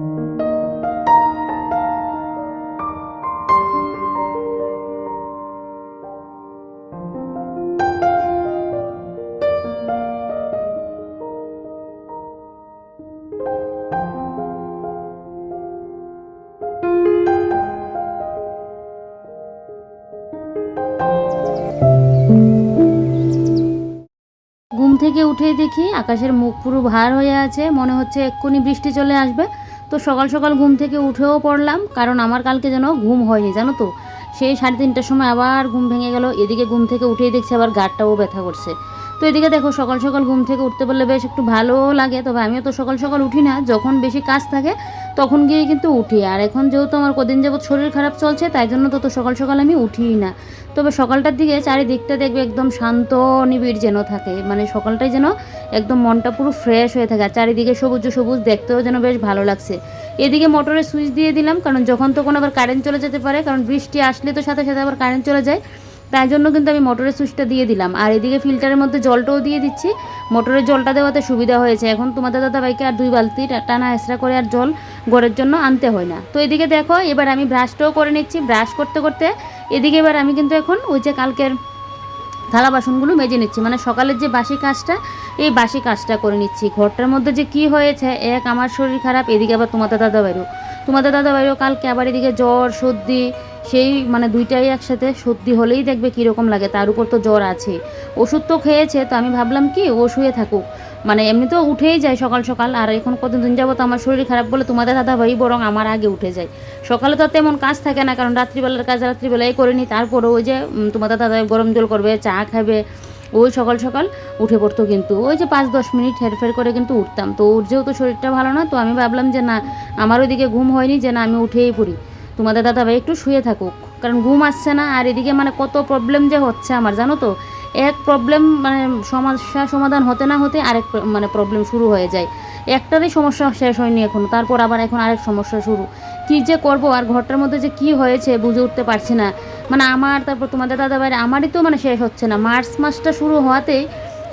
ঘুম থেকে উঠেই দেখি আকাশের মুখ পুরো ভার হয়ে আছে, মনে হচ্ছে এক্ষুনি বৃষ্টি চলে আসবে। তো সকাল সকাল ঘুম থেকে উঠেও পড়লাম, কারণ আমার কালকে যেন ঘুম হয়নি জানো তো। সেই 3:30টার সময় আবার ঘুম ভেঙে গেল। এদিকে ঘুম থেকে উঠেই দেখছি আবার গাঁটটাও ব্যথা করছে। তো এদিকে দেখো সকাল সকাল ঘুম থেকে উঠতে পারলে বেশ একটু ভালোও লাগে। তবে আমিও তো সকাল সকাল উঠি না, যখন বেশি কাজ থাকে তখন গিয়ে কিন্তু উঠি। আর এখন যেহেতু আমার কদিন যাবৎ শরীর খারাপ চলছে, তাই জন্য তো সকাল সকাল আমি উঠিই না। তবে সকালটার দিকে চারিদিকটা দেখবে একদম শান্ত নিবিড় যেন থাকে, মানে সকালটাই যেন একদম মনটা পুরো ফ্রেশ হয়ে থাকে। আর চারিদিকে সবুজ সবুজ, দেখতেও যেন বেশ ভালো লাগছে। এদিকে মোটরের সুইচ দিয়ে দিলাম, কারণ যখন তখন আবার কারেন্ট চলে যেতে পারে, কারণ বৃষ্টি আসলে তো সাথে সাথে আবার কারেন্ট চলে যায়। তাই জন্য কিন্তু আমি মোটরের সুইচটা দিয়ে দিলাম। আর এদিকে ফিল্টারের মধ্যে জলটাও দিয়ে দিচ্ছি। মোটরের জলটা দেওয়াতে সুবিধা হয়েছে, এখন তোমাদের দাদাভাইকে আর 2 বালতি টানা হেঁচড়া করে আর জল ঘরের জন্য আনতে হয় না। তো এদিকে দেখো এবার আমি ব্রাশটাও করে নিচ্ছি। ব্রাশ করতে করতে এদিকে এবার আমি কিন্তু এখন ওই যে কালকের থালা বাসনগুলো মেজে নিচ্ছি, মানে সকালের যে বাসি কাজটা, এই বাসি কাজটা করে নিচ্ছি। ঘরটার মধ্যে যে কি হয়েছে, এক আমার শরীর খারাপ, এদিকে আবার তোমাদের দাদাভাইরও কালকে আবার এদিকে জ্বর সর্দি, সেই মানে দুইটাই একসাথে। সর্দি হলেই দেখবে কীরকম লাগে, তার উপর তো জ্বর আছে। ওষুধ তো খেয়েছে, তো আমি ভাবলাম কি ও শুয়ে থাকুক, মানে এমনি তো উঠেই যায় সকাল সকাল। আর এখন কতদিন যাবত আমার শরীর খারাপ বলে তোমাদের দাদাভাই বরং আমার আগে উঠে যায়। সকালে তো তেমন কাজ থাকে না, কারণ রাত্রিবেলার কাজ রাত্রিবেলাই করে নিই। তারপরে ওই যে তোমাদের দাদাভাই গরম জল করবে, চা খাবে, ওই সকাল সকাল উঠে পড়তো। কিন্তু ওই যে 5-10 মিনিট হেরফের করে কিন্তু উঠতাম। তো ওর যেহেতু শরীরটা ভালো না, তো আমি ভাবলাম যে না, আমার ওইদিকে ঘুম হয়নি, যে না আমি উঠেই পড়ি, তোমাদের দাদাভাই একটু শুয়ে থাকুক, কারণ ঘুম আসছে না। আর এদিকে মানে কত প্রবলেম যে হচ্ছে আমার জানো তো। এক প্রবলেম মানে সমস্যা সমাধান হতে না হতে আরেক মানে প্রবলেম শুরু হয়ে যায়। একটারই সমস্যা শেষ হয়নি এখনো, তারপর আবার এখন আরেক সমস্যা শুরু। কী যে করব, আর ঘরটার মধ্যে যে কি হয়েছে বুঝে উঠতে পারছি না। মানে আমার, তারপর তোমাদের দাদাভাইয়ের, আমারই তো মানে শেষ হচ্ছে না। মার্চ মাসটা শুরু হওয়াতেই,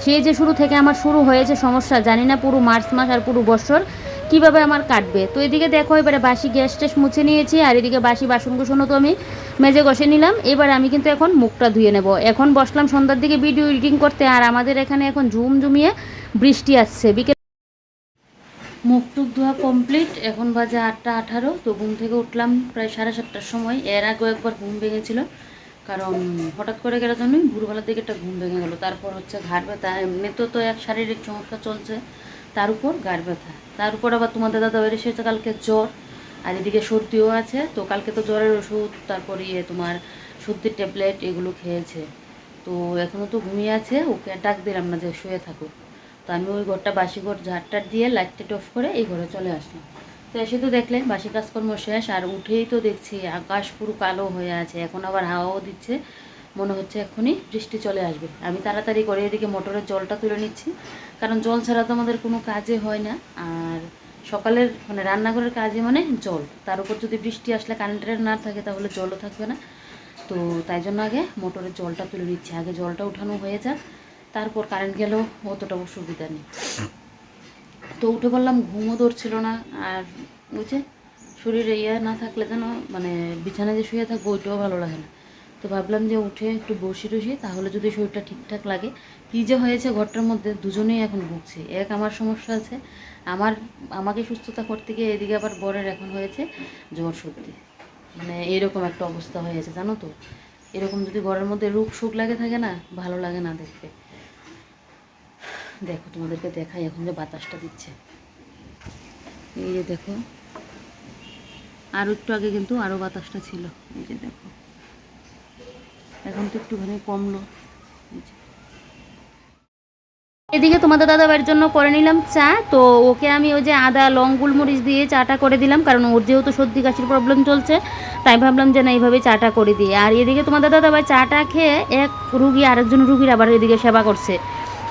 সেই যে শুরু থেকে আমার শুরু হয়েছে সমস্যা, জানি না পুরো মার্চ মাস আর পুরো বছর কীভাবে আমার কাটবে। তো এদিকে দেখো এবারে বাসি গ্যাস ট্যাস মুছে নিয়েছি, আর এদিকে বাসি বাসনকুসনও তো আমি মেজে ঘষে নিলাম। এবার আমি কিন্তু এখন মুখটা ধুয়ে নেব। এখন বসলাম সন্ধ্যার দিকে ভিডিও এডিটিং করতে, আর আমাদের এখানে এখন ঝুমঝুমিয়ে বৃষ্টি আসছে। বিকেল মুখ টুক ধোয়া কমপ্লিট, এখন বাজে 8টা 18। তো ঘুম থেকে উঠলাম প্রায় 7:30টার সময়। এর আগেও একবার ঘুম ভেঙেছিল, কারণ হঠাৎ করে গেলে জন্যই ভোরবেলার দিকে একটা ঘুম ভেঙে গেলো। তারপর হচ্ছে ঘাড় ব্যথা, এমনিতেও তো এক শারীরিক সমস্যা চলছে, তার উপর ঘাড় ব্যথা, তার উপর আবার তোমাদের দাদাভাইয়ের এসেছে কালকে জ্বর, আর এদিকে সর্দিও আছে। তো কালকে তো জ্বরের ওষুধ, তারপর তোমার সর্দির ট্যাবলেট এগুলো খেয়েছে। তো এখনও তো ঘুমিয়ে আছে, ওকে ডাক দিলাম না যে শুয়ে থাকুক। তো আমি ওই ঘরটা বাসি ঘর ঝাড়টার দিয়ে লাইটটা অফ করে এই ঘরে চলে আসলাম। তো এসে তো দেখলে বাসি কাজকর্ম শেষ, আর উঠেই তো দেখছি আকাশ পুরো কালো হয়ে আছে, এখন আবার হাওয়াও দিচ্ছে, মনে হচ্ছে এক্ষুনি বৃষ্টি চলে আসবে। আমি তাড়াতাড়ি করে এদিকে মোটরের জলটা তুলে নিচ্ছি, কারণ জল ছাড়া তো আমাদের কোনো কাজে হয় না। আর সকালের মানে রান্নাঘরের কাজে মানে জল, তার উপর যদি বৃষ্টি আসলে কারেন্টের না থাকে তাহলে জলও থাকবে না। তো তাই জন্য আগে মোটরের জলটা তুলে নিচ্ছি, আগে জলটা উঠানো হয়ে যাক, তারপর কারেন্ট গেলেও অতটা অসুবিধা নেই। তো উঠে পড়লাম, ঘুমও ধরছিল না। আর ওই যে শরীরে না থাকলে যেন মানে বিছানায় যে শুয়ে থাকবো ওইটাও ভালো লাগে না। তো ভাবলাম যে উঠে একটু বসি টসি, তাহলে যদি শরীরটা ঠিকঠাক লাগে। কী যে হয়েছে ঘরটার মধ্যে, দুজনেই এখন ভুগছি। এক আমার সমস্যা আছে, আমাকে সুস্থতা করতে গিয়ে এদিকে আবার বরের এখন হয়েছে জ্বর সর্দি, মানে এরকম একটা অবস্থা হয়েছে জানো তো। এরকম যদি ঘরের মধ্যে রোগ সুখ লাগে থাকে না, ভালো লাগে না দেখতে। দেখো তোমাদেরকে দেখাই এখন যে বাতাসটা দিচ্ছে, এই যে দেখো, আর একটু আগে কিন্তু আরও বাতাসটা ছিল, এই যে দেখো এখন তো একটুখানি কমলো। এদিকে তোমাদের দাদাভাইয়ের জন্য করে নিলাম চা। তো ওকে আমি ওই যে আদা লং গোলমরিচ দিয়ে চাটা করে দিলাম, কারণ ওর যেহেতু সর্দি কাশির প্রবলেম চলছে, তাই ভাবলাম যে না এইভাবে চাটা করে দিই। আর এদিকে তোমাদের দাদাভাই চাটা খেয়ে এক রুগী আরেকজন রুগীর আবার এদিকে সেবা করছে।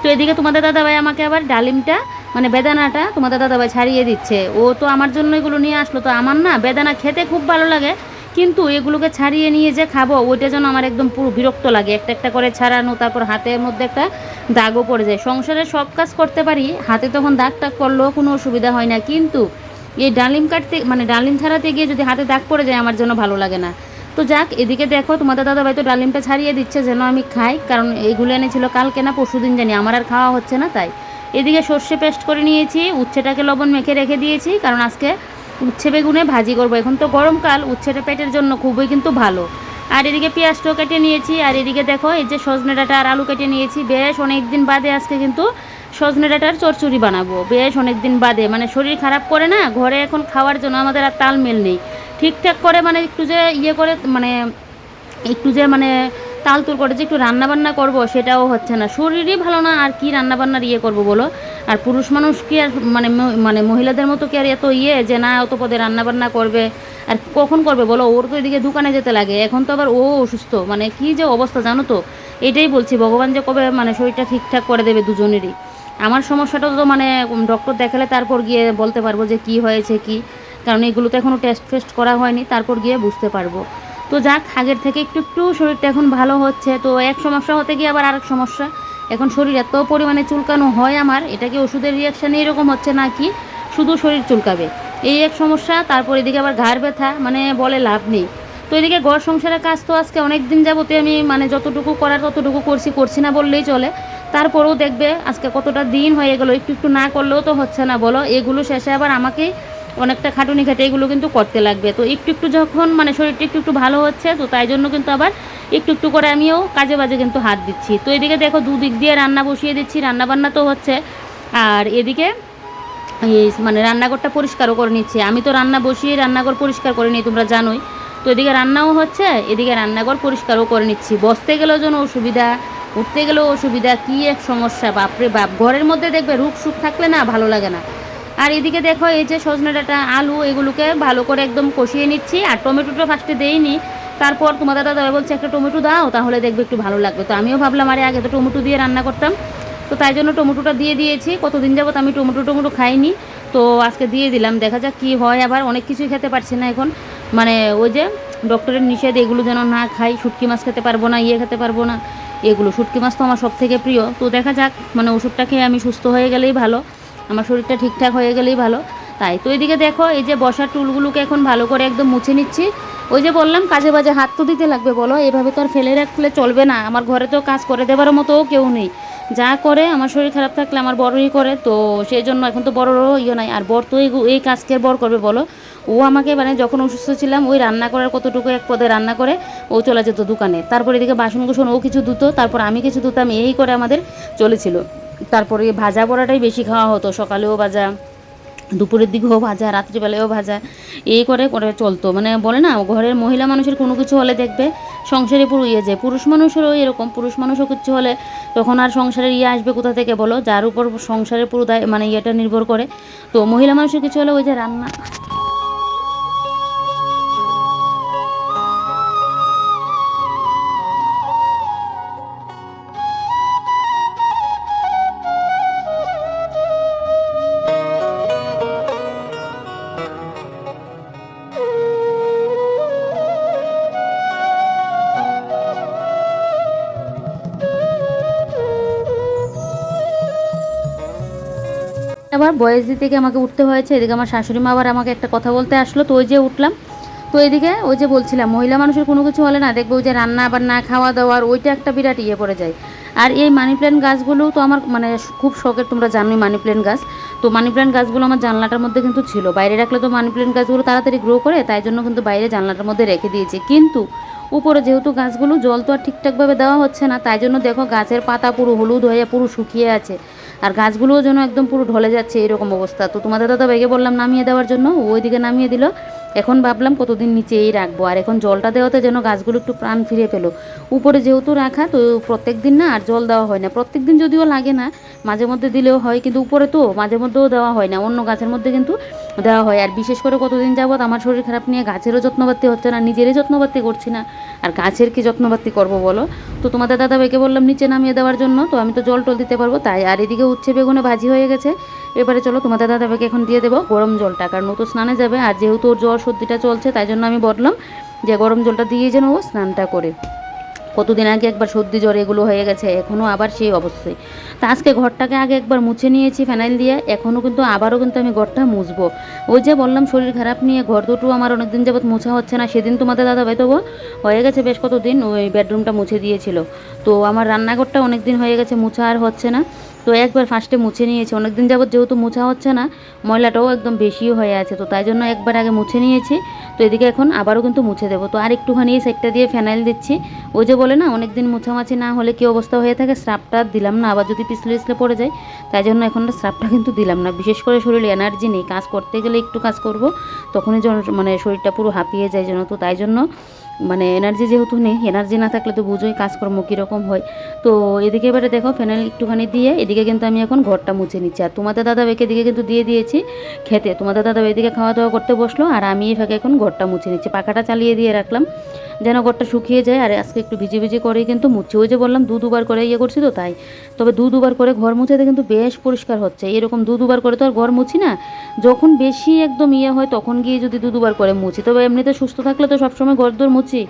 তো এদিকে তোমাদের দাদাভাই আমাকে আবার ডালিমটা মানে বেদানাটা তোমাদের দাদাভাই ছাড়িয়ে দিচ্ছে। ও তো আমার জন্য এগুলো নিয়ে আসলো, তো আমার না বেদানা খেতে খুব ভালো লাগে, কিন্তু এগুলোকে ছাড়িয়ে নিয়ে যে খাবো ওইটা যেন আমার একদম পুরো বিরক্ত লাগে। একটা একটা করে ছাড়ানো, তারপর হাতের মধ্যে একটা দাগও পড়ে যায়। সংসারের সব কাজ করতে পারি, হাতে তখন দাগ টাগ করলেও কোনো অসুবিধা হয় না, কিন্তু এই ডালিম কাটতে মানে ডালিম ছাড়াতে গিয়ে যদি হাতে দাগ পড়ে যায় আমার জন্য ভালো লাগে না। তো যাক, এদিকে দেখো তোমাদের দাদাভাই তো ডালিমটা ছাড়িয়ে দিচ্ছে যেন আমি খাই, কারণ এইগুলো এনেছিল কালকে না পরশুদিন জানি, আমার আর খাওয়া হচ্ছে না তাই। এদিকে সর্ষে পেস্ট করে নিয়েছি, উচ্ছেটাকে লবণ মেখে রেখে দিয়েছি, কারণ আজকে উচ্ছে বেগুনে ভাজি করবো। এখন তো গরমকাল, উচ্ছেটা পেটের জন্য খুবই কিন্তু ভালো। আর এদিকে পেঁয়াজটাও কেটে নিয়েছি, আর এদিকে দেখো এই যে সজনে ডাঁটা আর আলু কেটে নিয়েছি। বেশ অনেক দিন বাদে আজকে কিন্তু সজনে ডাঁটার চচ্চড়ি বানাবো, বেশ অনেক দিন বাদে। মানে শরীর খারাপ করে না, ঘরে এখন খাওয়ার জন্য আমাদের আর তালমেল নেই ঠিকঠাক করে, মানে একটু যে ইয়ে করে মানে একটু যে মানে তালতুল করে যে একটু রান্নাবান্না করব সেটাও হচ্ছে না, শরীরই ভালো না, আর কি রান্নাবান্নার ইয়ে করব বলো। আর পুরুষ মানুষ কি আর মানে মানে মহিলাদের মতো কি আর এত ইয়ে যে না অত পদে রান্নাবান্না করবে, আর কখন করবে বলো। ওর তো এদিকে দোকানে যেতে লাগে, এখন তো আবার ও অসুস্থ, মানে কি যে অবস্থা জানো তো। এটাই বলছি, ভগবান যে কবে মানে শরীরটা ঠিকঠাক করে দেবে দুজনেরই। আমার সমস্যাটা তো মানে ডক্টর দেখালে তারপর গিয়ে বলতে পারবো যে কি হয়েছে কি, কারণ এগুলো তো এখনও টেস্ট ফেস্ট করা হয়নি, তারপর গিয়ে বুঝতে পারবো। তো যাক, আগের থেকে একটু একটু শরীরটা এখন ভালো হচ্ছে। তো এক সমস্যা হতে গিয়ে আবার আরেক সমস্যা, এখন শরীর এত পরিমাণে চুলকানো হয় আমার, এটা কি ওষুধের রিয়াকশানে এরকম হচ্ছে না কি শুধু শরীর চুলকাবে, এই এক সমস্যা। তারপর এদিকে আবার ঘাড় ব্যথা, মানে বলে লাভ নেই। তো এদিকে ঘর সংসারের কাজ তো আজকে অনেক দিন যাবতে আমি মানে যতটুকু করার ততটুকু করছি না বললেই চলে। তারপরেও দেখবে আজকে কতটা দিন হয়ে গেলো, একটু একটু না করলেও তো হচ্ছে না বলো। এগুলো শেষে আবার আমাকেই অনেকটা খাটুনি খাটে এগুলো কিন্তু করতে লাগবে। তো একটু একটু যখন মানে শরীরটা একটু একটু ভালো হচ্ছে, তো তাই জন্য কিন্তু আবার একটু একটু করে আমিও কাজে বাজে কিন্তু হাত দিচ্ছি। তো এদিকে দেখো দুদিক দিয়ে রান্না বসিয়ে দিচ্ছি, রান্নাবান্না তো হচ্ছে, আর এদিকে এই মানে রান্নাঘরটা পরিষ্কারও করে নিচ্ছি। আমি তো রান্না বসিয়ে রান্নাঘর পরিষ্কার করে নিই, তোমরা জানোই। তো এদিকে রান্নাও হচ্ছে, এদিকে রান্নাঘর পরিষ্কারও করে নিচ্ছি। বসতে গেলেও যেন অসুবিধা, উঠতে গেলেও অসুবিধা, কী এক সমস্যা বাপরে বাপ। ঘরের মধ্যে দেখবে রুখ সুখ থাকলে না ভালো লাগে না। আর এদিকে দেখো এই যে সজনে ডাঁটা আলু এগুলোকে ভালো করে একদম কষিয়ে নিচ্ছি। আর টমেটোটা ফার্স্টে দেইনি, তারপর তোমাদের দাদা বলছে একটা টমেটো দাও তাহলে দেখবে একটু ভালো লাগবে। তো আমিও ভাবলাম আরে আগে তো টমেটো দিয়ে রান্না করতাম, তো তাই জন্য টমেটোটা দিয়ে দিয়েছি। কতদিন যাবত আমি টমেটো খাইনি, তো আজকে দিয়ে দিলাম, দেখা যাক কী হয়। আবার অনেক কিছুই খেতে পারছি না এখন, মানে ওই যে ডক্টরের নিষেধ, এগুলো যেন না খাই। শুটকি মাছ খেতে পারবো না, ইয়ে খেতে পারবো না এগুলো। শুটকি মাছ তো আমার সব থেকে প্রিয়। তো দেখা যাক, মানে ওষুধটা খেয়ে আমি সুস্থ হয়ে গেলেই ভালো, আমার শরীরটা ঠিকঠাক হয়ে গেলেই ভালো। তাই তো এদিকে দেখো এই যে বসার টুলগুলোকে এখন ভালো করে একদম মুছে নিচ্ছি। ওই যে বললাম কাজে বাজে হাত তো দিতে লাগবে বলো, এভাবে তো আর ফেলে রাখলে চলবে না। আমার ঘরে তো কাজ করে দেওয়ার মতোও কেউ নেই, যা করে আমার শরীর খারাপ থাকলে আমার বড়ই করে। তো সেই জন্য এখন তো বড়রও ইয়ে নাই, আর বর তো এই কাজকে বর করবে বলো। ও আমাকে মানে যখন অসুস্থ ছিলাম ওই রান্না করার কতটুকু এক পদে রান্না করে ও চলে যেত দোকানে, তারপরে এদিকে বাসন কুসন ও কিছু ধুতো, তারপর আমি কিছু ধুতাম, এই করে আমাদের চলেছিল। তারপরে ভাজা পোড়াটাই বেশি খাওয়া হতো, সকালেও ভাজা, দুপুরের দিকেও ভাজা, রাত্রিবেলায়ও ভাজা, এই করে করে চলতো। মানে বলে না ঘরের মহিলা মানুষের কোনো কিছু হলে দেখবে সংসারে পুরো ইয়ে যায়। পুরুষ মানুষেরও এরকম, পুরুষ মানুষও কিছু হলে তখন আর সংসারের ইয়ে আসবে কোথা থেকে বলো, যার উপর সংসারের পুরো দায় মানে ইয়েটা নির্ভর করে। তো মহিলা মানুষের কিছু হলে ওই যে রান্না। আবার বয়স দিতে গিয়ে আমাকে উঠতে হয়েছে, এদিকে আমার শাশুড়ি মা আবার আমাকে একটা কথা বলতে আসলো, তো ওই যে উঠলাম। তো এদিকে ওই যে বলছিলাম মহিলা মানুষের কোনো কিছু হলে না দেখবো ওই যে রান্না আবার না খাওয়া দাওয়ার ওইটা একটা বিরাট ইয়ে পড়ে যায়। আর এই মানি প্ল্যান্ট গাছগুলো তো আমার মানে খুব শখের, তোমরা জানোই মানি প্ল্যান্ট গাছ। তো মানি প্ল্যান্ট গাছগুলো আমার জানলাটার মধ্যে কিন্তু ছিল, বাইরে রাখলে তো মানি প্ল্যান্ট গাছগুলো তাড়াতাড়ি গ্রো করে, তাই জন্য কিন্তু বাইরে জানলাটার মধ্যে রেখে দিয়েছি। কিন্তু উপরে যেহেতু গাছগুলো জল তো আর ঠিকঠাকভাবে দেওয়া হচ্ছে না, তাই জন্য দেখো গাছের পাতা পুরো হলুদ হয়ে পুরো শুকিয়ে আছে, আর গাছগুলোও যেন একদম পুরো ঢলে যাচ্ছে এরকম অবস্থা। তো তোমাদের দাদা বেগে বললাম নামিয়ে দেওয়ার জন্য, ওইদিকে নামিয়ে দিল। এখন ভাবলাম কতদিন নিচেই রাখবো, আর এখন জলটা দেওয়াতে যেন গাছগুলো একটু প্রাণ ফিরে পেলো। উপরে যেহেতু রাখা, তো প্রত্যেক দিন না আর জল দেওয়া হয় না, প্রত্যেক দিন যদিও লাগে না, মাঝে মধ্যে দিলেও হয়, কিন্তু উপরে তো মাঝে মধ্যেও দেওয়া হয় না, অন্য গাছের মধ্যে কিন্তু দেওয়া হয়। আর বিশেষ করে কতদিন যাবত আমার শরীর খারাপ নিয়ে গাছেরও যত্নবাত্তি হচ্ছে না, নিজেরই যত্নবাত্তি করছি না, আর গাছের কি যত্নবাত্তি করবো বলো। তো তোমাদের দাদা ভাইকে বললাম নিচে নামিয়ে দেওয়ার জন্য, তো আমি তো জল টল দিতে পারবো তাই। আর এদিকে উচ্ছে বেগুনে ভাজি হয়ে গেছে, এবারে চলো তোমাদের দাদা ভাইকে এখন দিয়ে দেবো গরম জলটা, কারণ ও তো স্নানে যাবে, আর যেহেতু ওর জ্বর সর্দিটা চলছে তাই জন্য আমি বললাম যে গরম জলটা দিয়ে যেন ও স্নানটা করে। কতদিন আগে একবার সর্দি জ্বর এগুলো হয়ে গেছে, এখনও আবার সেই অবস্থায়। তা আজকে ঘরটাকে আগে একবার মুছে নিয়েছি ফেনাইল দিয়ে, এখনও কিন্তু আবারও কিন্তু আমি ঘরটা মুছবো। ওই যে বললাম শরীর খারাপ নিয়ে ঘর দুটো আমার অনেকদিন যাবৎ মোছা হচ্ছে না, সেদিন তোমাদের দাদাভাই তো হয়ে গেছে বেশ কতদিন ওই বেডরুমটা মুছে দিয়েছিল। তো আমার রান্নাঘরটা অনেক দিন হয়ে গেছে মোছা আর হচ্ছে না, তো একবার ফার্স্টে মুছে নিয়েছি। অনেক দিন যাবৎ যেহেতু মোছা হচ্ছে না, ময়লাটাও একদম বেশিও হয়ে আছে, তো তাই জন্য একবার আগে মুছে নিয়েছি। তো এদিকে এখন আবারও কিন্তু মুছে দেবো। তো আর একটুখানি এই সাইডটা দিয়ে ফেনাইল দিচ্ছি। ওই যে বলে না অনেক দিন মোছামাছি না হলে কী অবস্থা হয়ে থাকে, স্রাবটা দিলাম না, আবার যদি পিছলে পিছলে পড়ে যায়, তাই জন্য এখন স্রাবটা কিন্তু দিলাম না। বিশেষ করে শরীরে এনার্জি নেই, কাজ করতে গেলে একটু কাজ করব, তখনই যেন মানে শরীরটা পুরো হাঁপিয়ে যায় যেন। তো তাই জন্য মানে এনার্জি যেহেতু নেই, এনার্জি না থাকলে তো বুঝোই কাজকর্ম কীরকম হয়। তো এদিকে এবারে দেখো ফেনাইল একটুখানি দিয়ে এদিকে কিন্তু আমি এখন ঘরটা মুছে নিচ্ছি। আর তোমাদের দাদাভাইকে এদিকে কিন্তু দিয়ে দিয়েছি খেতে। তোমাদের দাদাভাই এদিকে খাওয়া দাওয়া করতে বসলো, আর আমি এই ফাঁকে এখন ঘরটা মুছে নিচ্ছি। পাখাটা চালিয়ে দিয়ে রাখলাম যেন ঘরটা শুকিয়ে যায়। আর আজকে একটু ভিজে ভিজে করেই কিন্তু মুছছি। ওই যে বললাম দুবার করে ইয়ে করছি তো তাই। তবে দুবার করে ঘর মুছাতে কিন্তু বেশ পরিষ্কার হচ্ছে। এরকম দুবার করে তো আর ঘর মুছি না, যখন বেশি একদম ইয়ে হয় তখন গিয়ে যদি দুবার করে মুছি। তবে এমনিতে সুস্থ থাকলে তো সবসময় ঘর দোর মুছি।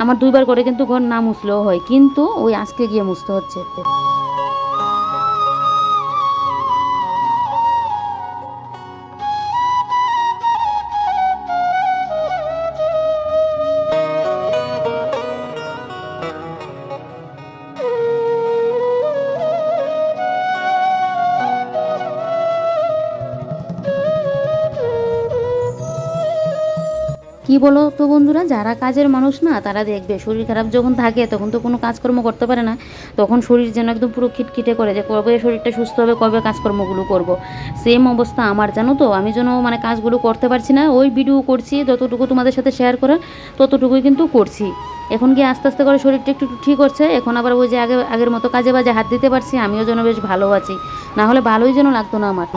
আমার 2বার করে কিন্তু ঘর না মুছলেও হয়, কিন্তু ওই আজকে গিয়ে মুছতে হচ্ছে। কি বলো তো বন্ধুরা, যারা কাজের মানুষ না তারা দেখবে শরীর খারাপ যখন থাকে তখন তো কোনো কাজকর্ম করতে পারে না, তখন শরীর যেন একদম পুরো খিটখিটে করে যে কবে শরীরটা সুস্থ হবে, কবে কাজকর্মগুলো করব। সেম অবস্থা আমার, জানো তো। আমি যেন মানে কাজগুলো করতে পারছি না, ওই ভিডিও করছি যতটুকু তোমাদের সাথে শেয়ার করার ততটুকুই কিন্তু করছি। এখন গিয়ে আস্তে আস্তে করে শরীরটা একটু ঠিক হচ্ছে, এখন আবার ওই যে আগের মতো কাজে বাজে হাত দিতে পারছি, আমিও যেন বেশ ভালো আছি। না হলে ভালোই যেন লাগতো না আমার।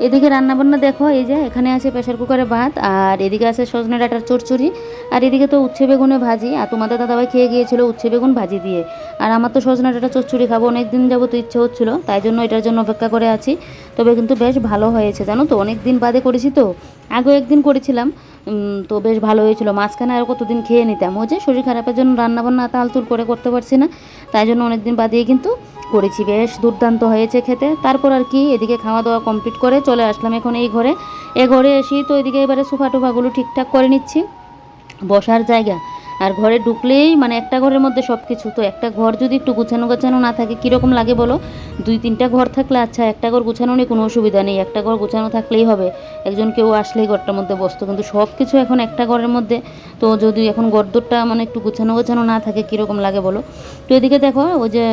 এদিকে রান্নাবান্না দেখো, এই যে এখানে আছে প্রেশার কুকারে ভাত, আর এদিকে আছে সজনে ডাঁটার চচ্চড়ি, আর এদিকে তো উচ্ছে বেগুনে ভাজি। আর তোমাদের দাদাভাই খেয়ে গিয়েছিল উচ্ছে বেগুন ভাজি দিয়ে, আর আমার তো সজনে ডাঁটার চচ্চড়ি খাবো অনেক দিন যাবো, তো ইচ্ছে হচ্ছিলো, তাই জন্য এটার জন্য অপেক্ষা করে আছি। তবে কিন্তু বেশ ভালো হয়েছে জানো তো, অনেক দিন বাদে করেছি তো, আগেও একদিন করেছিলাম, তো বেশ ভালো হয়েছিল। মাঝখানে আর কতদিন খেয়ে নিতাম, ওই যে শরীর খারাপের জন্য রান্নাবান্না তালতুল করে করতে পারছি না, তাই জন্য অনেকদিন বাদেই কিন্তু করেছি। বেশ দুর্দান্ত হয়েছে খেতে। তারপর আর কি এদিকে খাওয়া দাওয়া কমপ্লিট করে চলে আসলাম এখন এই ঘরে। ঘরে এসেই তো এদিকে এবারে সোফা টোফাগুলো ঠিকঠাক করে নিচ্ছি, বসার জায়গা। আর ঘরে ঢুকলেই মানে একটা ঘরের মধ্যে সব কিছু, তো একটা ঘর যদি একটু গুছানো গোছানো না থাকে কীরকম লাগে বলো। 2-3টা ঘর থাকলে আচ্ছা, একটা ঘর গুছানো নিয়ে কোনো অসুবিধা নেই, একটা ঘর গুছানো থাকলেই হবে, একজন কেউ আসলেই ঘরটার মধ্যে বসতো। কিন্তু সব কিছু এখন একটা ঘরের মধ্যে, তো যদি এখন গদ্দরটা মানে একটু গুছানো গোছানো না থাকে কীরকম লাগে বলো। তো এদিকে দেখো ওই যে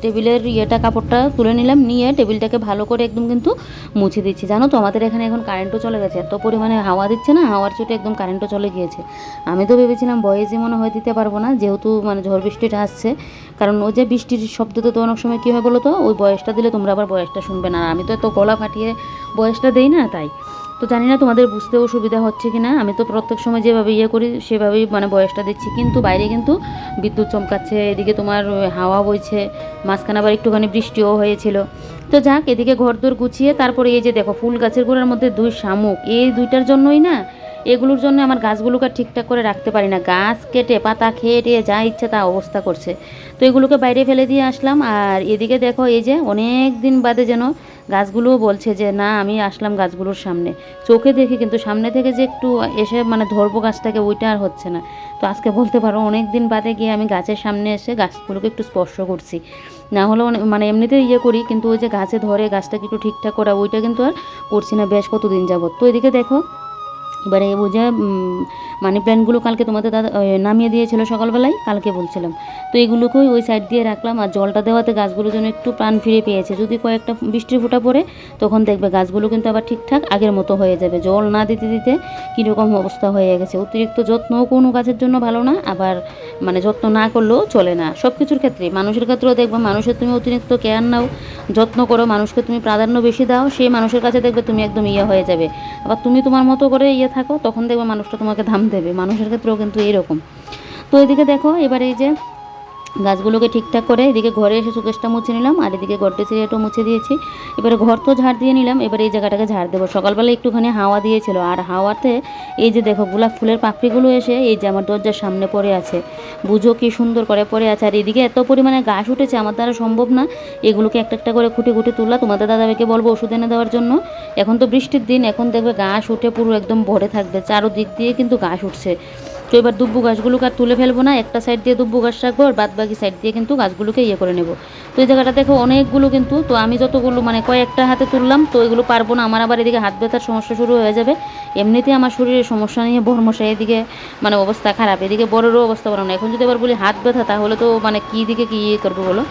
টেবিলের কাপড়টা তুলে নিলাম, নিয়ে টেবিলটাকে ভালো করে একদম কিন্তু মুছে দিচ্ছি। জানো তো আমাদের এখানে এখন কারেন্টও চলে গেছে, এত পরিমাণে হাওয়া দিচ্ছে না, হাওয়ার চোটে একদম কারেন্টও চলে গিয়েছে। আমি তো ভেবেছিলাম ভয়েসে মনে হয় দিতে পারবো না, যেহেতু মানে ঝড় বৃষ্টিটা আসছে, কারণ ওই যে বৃষ্টির শব্দতে তো অনেক সময় কী হয় বলো তো, ওই বয়সটা দিলে তোমরা আবার বয়সটা শুনবে না, আমি তো এত গলা ফাটিয়ে বয়সটা দেই না, তাই। তো জানি না তোমাদের বুঝতে অসুবিধা হচ্ছে কি না, আমি তো প্রত্যেক সময় যেভাবে ইয়ে করি সেভাবেই মানে বয়সটা দিচ্ছি, কিন্তু বাইরে কিন্তু বিদ্যুৎ চমকাচ্ছে, এদিকে তোমার হাওয়া বইছে, মাঝখানে আবার একটুখানি বৃষ্টিও হয়েছিল। তো যাক, এদিকে ঘরদোর গুছিয়ে তারপরে এই যে দেখো ফুল গাছের গোড়ার মধ্যে 2 শামুক, এই 2টার জন্যই না, এগুলোর জন্য আমার গাছগুলোকে ঠিকঠাক করে রাখতে পারি না, গাছ কেটে পাতা খেয়ে টেয়ে যা ইচ্ছা তা অবস্থা করছে। তো এগুলোকে বাইরে ফেলে দিয়ে আসলাম। আর এদিকে দেখো এই যে অনেক দিন বাদে যেন গাছগুলোও বলছে যে না আমি আসলাম গাছগুলোর সামনে, চোখে দেখি কিন্তু সামনে থেকে যে একটু এসে মানে ধরবো গাছটাকে, ওইটা আর হচ্ছে না। তো আজকে বলতে পারো অনেক দিন বাদে গিয়ে আমি গাছের সামনে এসে গাছগুলোকে একটু স্পর্শ করছি। না হলে মানে এমনিতেই ইয়ে করি, কিন্তু ওই যে গাছে ধরে গাছটাকে একটু ঠিকঠাক করা ওইটা কিন্তু আর করছি না বেশ কতদিন যাবত। তো এদিকে দেখো এবারে বুঝে মানি প্ল্যান্টগুলো কালকে তোমাদের দাদা নামিয়ে দিয়েছিল সকালবেলায়, কালকে বলছিলাম। তো এগুলোকেই ওই সাইড দিয়ে রাখলাম, আর জলটা দেওয়াতে গাছগুলো যেন একটু প্রাণ ফিরে পেয়েছে। যদি কয়েকটা বৃষ্টির ফোঁটা পড়ে তখন দেখবে গাছগুলো কিন্তু আবার ঠিকঠাক আগের মতো হয়ে যাবে। জল না দিতে দিতে কীরকম অবস্থা হয়ে গেছে। অতিরিক্ত যত্নও কোনো গাছের জন্য ভালো না, আবার মানে যত্ন না করলেও চলে না। সব কিছুর ক্ষেত্রে, মানুষের ক্ষেত্রেও দেখবে, মানুষের তুমি অতিরিক্ত কেয়ার নাও, যত্ন করো, মানুষকে তুমি প্রাধান্য বেশি দাও, সেই মানুষের কাছে দেখবে তুমি একদম হয়ে যাবে। আবার তুমি তোমার মতো করে থাকো, তখন দেখবে মানুষটা তোমাকে দাম দেবে। মানুষের ক্ষেত্রেও কিন্তু এইরকম। তো এদিকে দেখো এবারে এই যে গাছগুলোকে ঠিকঠাক করে এদিকে ঘরে এসে সুকেশটা মুছে নিলাম, আর এদিকে গডরেজ এরিয়াটাও মুছে দিয়েছি। এবারে ঘর তো ঝাড় দিয়ে নিলাম, এবারে এই জায়গাটাকে ঝাড় দেবো। সকালবেলা একটুখানি হাওয়া দিয়েছিল, আর হাওয়াতে এই যে দেখো গোলাপ ফুলের পাপড়িগুলো এসে এই যে আমার দরজার সামনে পড়ে আছে। বুঝো কি সুন্দর করে পড়ে আছে। আর এদিকে এত পরিমাণে ঘাস উঠেছে, আমার দ্বারা সম্ভব না এগুলোকে একটা একটা করে খুঁটে খুঁটে তুললা। তোমাদের দাদাভাইকে বলবো ওষুধ এনে দেওয়ার জন্য। এখন তো বৃষ্টির দিন, এখন দেখবে ঘাস উঠে পুরো একদম ভরে থাকবে, চারোদিক দিয়ে কিন্তু ঘাস উঠছে। তো এবার দুব্বু গাছগুলোকে আর তুলে ফেলবো না, একটা সাইড দিয়ে দুব্বু গাছ রাখবো, আর বাদ বাকি সাইড দিয়ে কিন্তু গাছগুলোকে করে নেবো। তো এই জায়গাটা দেখো অনেকগুলো কিন্তু, তো আমি যতগুলো মানে কয়েকটা হাতে তুললাম, তো এগুলো পারবো না। আমার আবার এদিকে হাত ব্যথার সমস্যা শুরু হয়ে যাবে। এমনিতেই আমার শরীরের সমস্যা নিয়ে বর্মশাই এদিকে মানে অবস্থা খারাপ, এদিকে বড়োরও অবস্থা ভালো না। এখন যদি আবার বলি হাত ব্যথা, তাহলে তো মানে কী দিকে কী করবো বলো।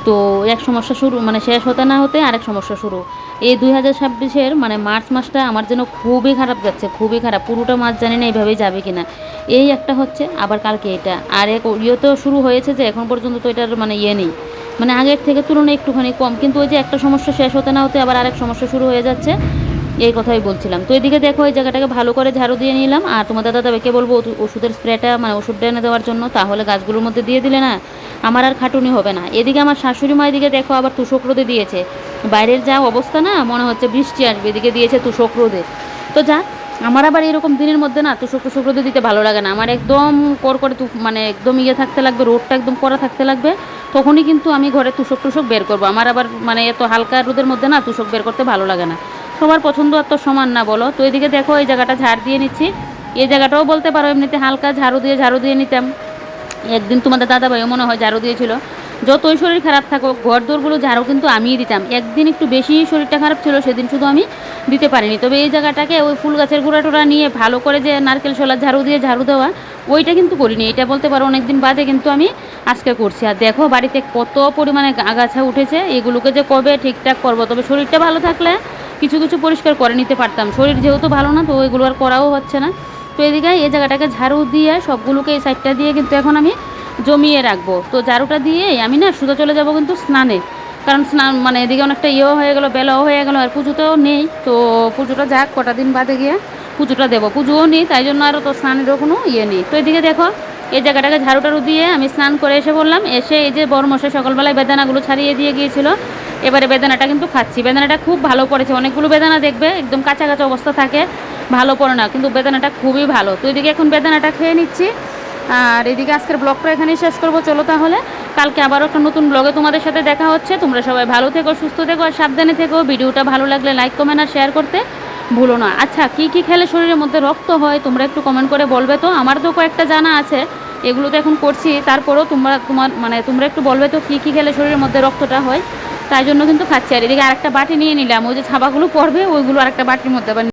তো এক সমস্যা শুরু, মানে শেষ হতে না হতে আরেক সমস্যা শুরু। এই 2026-এর মানে মার্চ মাসটা আমার যেন খুবই খারাপ যাচ্ছে, খুবই খারাপ। পুরোটা মাস জানি না এইভাবেই যাবে কিনা। এই একটা হচ্ছে, আবার কালকে এটা, আর এক তো শুরু হয়েছে যে এখন পর্যন্ত তো এটার মানে নেই, মানে আগের থেকে তুলনায় একটুখানি কম। কিন্তু ওই যে একটা সমস্যা শেষ হতে না হতে আবার আরেক সমস্যা শুরু হয়ে যাচ্ছে, এই কথাই বলছিলাম। তো এদিকে দেখো এই জায়গাটাকে ভালো করে ঝাড়ু দিয়ে নিলাম, আর তোমাদের দাদাকে বলবো ওষুধের স্প্রেটা মানে ওষুধটা এনে দেওয়ার জন্য, তাহলে গাছগুলোর মধ্যে দিয়ে দিলে না আমার আর খাটুনি হবে না। এদিকে আমার শাশুড়ি মা এদিকে দেখো আবার তুষক রোদে দিয়েছে। বাইরের যা অবস্থা না, মনে হচ্ছে বৃষ্টি আসবে, এদিকে দিয়েছে তুষক রোদে। তো যা, আমার আবার এরকম দিনের মধ্যে না তুষক রোদে দিতে ভালো লাগে না। আমার একদম করে মানে একদম থাকতে লাগবে, রোদটা একদম কড়া থাকতে লাগবে, তখনই কিন্তু আমি ঘরে তুষক বের করবো। আমার আবার মানে এত হালকা রোদের মধ্যে না তুষক বের করতে ভালো লাগে না। সবার পছন্দ আর তো সমান না বলো। তো এদিকে দেখো এই জায়গাটা ঝাড় দিয়ে নিচ্ছি। এই জায়গাটাও বলতে পারো এমনিতে হালকা ঝাড়ু দিয়ে নিতাম। একদিন তোমাদের দাদাভাইও মনে হয় ঝাড়ু দিয়েছিল। যতই শরীর খারাপ থাকুক, ঘর দোরগুলো ঝাড়ু কিন্তু আমিই দিতাম। একদিন একটু বেশি শরীরটা খারাপ ছিল, সেদিন শুধু আমি দিতে পারিনি। তবে এই জায়গাটাকে ওই ফুল গাছের গোড়া টোড়া নিয়ে ভালো করে যে নারকেল শোলার ঝাড়ু দিয়ে ঝাড়ু দেওয়া, ওইটা কিন্তু করিনি। এটা বলতে পারো অনেক দিন বাদে কিন্তু আমি আজকে করছি। আর দেখো বাড়িতে কত পরিমাণে আগাছা উঠেছে, এগুলোকে যে কবে ঠিকঠাক করবো। তবে শরীরটা ভালো থাকলে কিছু কিছু পরিষ্কার করে নিতে পারতাম। শরীর যেহেতু ভালো না, তো ওইগুলো আর করাও হচ্ছে না। তো এদিকে এই জায়গাটাকে ঝাড়ু দিয়ে সবগুলোকে এই সাইডটা দিয়ে কিন্তু এখন আমি জমিয়ে রাখবো। তো ঝাড়ুটা দিয়ে আমি না সোজা চলে যাব কিন্তু স্নানে, কারণ স্নান মানে এদিকে অনেকটা হয়ে গেলো, বেলাও হয়ে গেলো, আর পুজোতেও নেই। তো পুজোটা যাক, কটা দিন বাদে গিয়ে পুজোটা দেবো। পুজোও নেই, তাই জন্য আরও তো স্নানেরও কোনো নেই। তো এদিকে দেখো এই জায়গাটাকে ঝাড়ুটারু দিয়ে আমি স্নান করে এসে বললাম, এসে এই যে বড়মশাই সকালবেলায় বেদানাগুলো ছাড়িয়ে দিয়ে গিয়েছিল, এবারে বেদানাটা কিন্তু খাচ্ছি। বেদানাটা খুব ভালো পড়েছে। অনেকগুলো বেদানা দেখবে একদম কাঁচা কাঁচা অবস্থা থাকে, ভালো পড়ে না, কিন্তু বেদানাটা খুবই ভালো। তো এদিকে এখন বেদানাটা খেয়ে নিচ্ছি। আর এদিকে আজকের ব্লগটা এখানেই শেষ করবো। চলো তাহলে কালকে আবারও একটা নতুন ব্লগে তোমাদের সাথে দেখা হচ্ছে। তোমরা সবাই ভালো থেকো, সুস্থ থেকো, আর সাবধানে থেকো। ভিডিওটা ভালো লাগলে লাইক কমেন্ট আর শেয়ার করতে ভুলো না। আচ্ছা, কী কী খেলে শরীরের মধ্যে রক্ত হয় তোমরা একটু কমেন্ট করে বলবে তো। আমার তো কয়েকটা জানা আছে, এগুলো তো এখন করছি, তারপরেও তোমরা একটু বলবে তো কী কী খেলে শরীরের মধ্যে রক্তটা হয়। তাই জন্য কিন্তু খাচ্ছি। আর এদিকে আরেকটা বাটি নিয়ে নিলাম, ওই যে ছাবাগুলো পড়বে ওইগুলো আরেকটা বাটির মধ্যে আবার